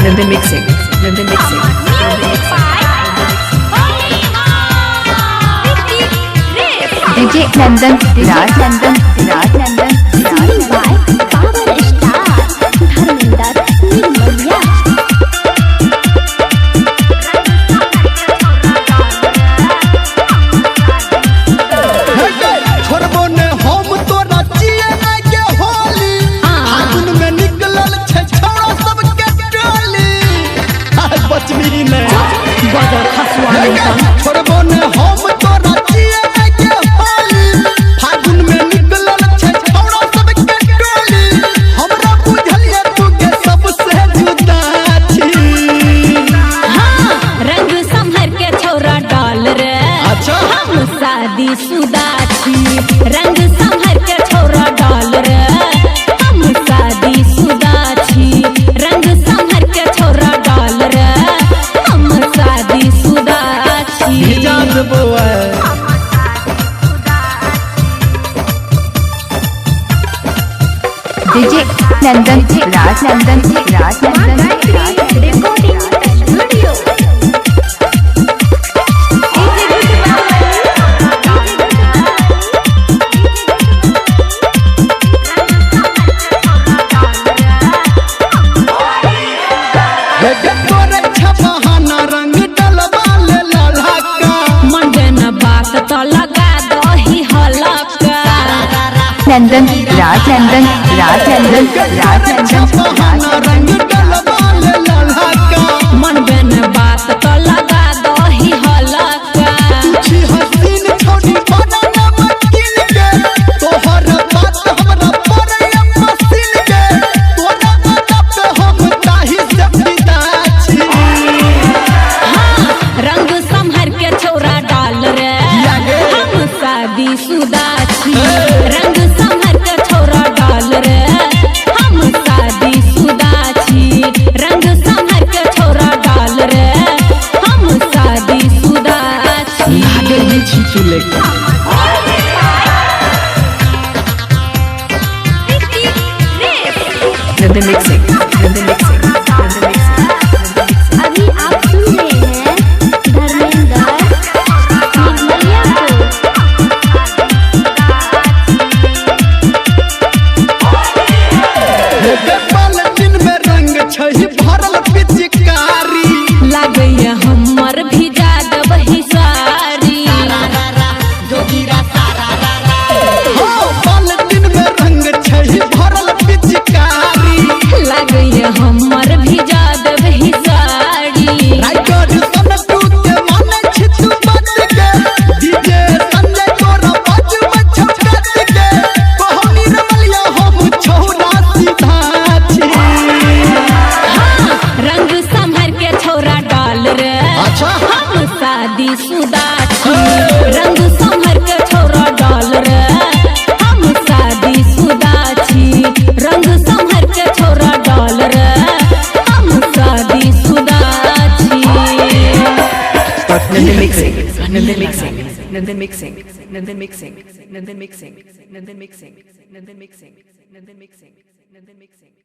Nandan mixing. Nandan mixing. DJ Nandan Raj Nandan Raj Nandan Raj by Power Star Dharminder Nirmaliya Bada khaswani छोड़बो ने हम तोरा जिए के होली फागुन में निकलल छै छोड़ा सब के टोली हमरा बुझलिए तू के सबसे जुदा छी हां रंग संभर के छोरा डाल रे अच्छा हम शादी शुदा छी रंग संभर के छोरा डाल रे हम शादी शुदा छी रंग संभर के छोरा डाल रे हम शादी शुदा छी भेजा देबो DJ Nandan Raj Nandan Raj Nandan recording studio तोरे छपहाना रंग डलवा ले ललका मंडे न बात तो लगा दही हलका Nandan Raj Nandan Raj Nandan Raj Nandan छपहाना रंग डलवा ले ललका मंडे न बात तो लगा दही हलका छी हसीन छोड़ी बना ना मस्किन के तोहर बात हमरा परे मस्किन के तोरा बात पे हम ताही से फिदा छी हाँ, रंग संभर के छोरा डाल रे हम शादी शुदा छी रंग संभर के छोरा डाल रे हम शादी शुदा छी रंग संभर के छोरा डाल रे हम शादी शुदा छी नहीं छी चुले Nandan mixing. Nandan mixing. Nandan mixing. अभी आप सुन रहे हैं धर्मेंद्र निर्मलिया पल दिन में रंग छही भरल पिचकारी लागैया हमर भिजा दबही सारी हो पल दिन में रंग छही भरल पिचकारी लागैया हमर भिजा दबही साड़ी राइटर सन तू के माने छी तू बात के डीजे संजय तोरा बाजू में छपकत के कहनी रमलिया हम छोरा सीधा छी हाँ, रंग संभर के छोरा डाल रे अच्छा हम शादी शुदा छी रंग संभर के छोरा डाल रे हम शादी शुदा छी रंग संभर के छोरा डाल रे हम शादी शुदा छी Nandan mixing. Nandan mixing. Nandan mixing. Nandan mixing. Nandan mixing. Nandan mixing. Nandan mixing. Nandan mixing. Nandan mixing.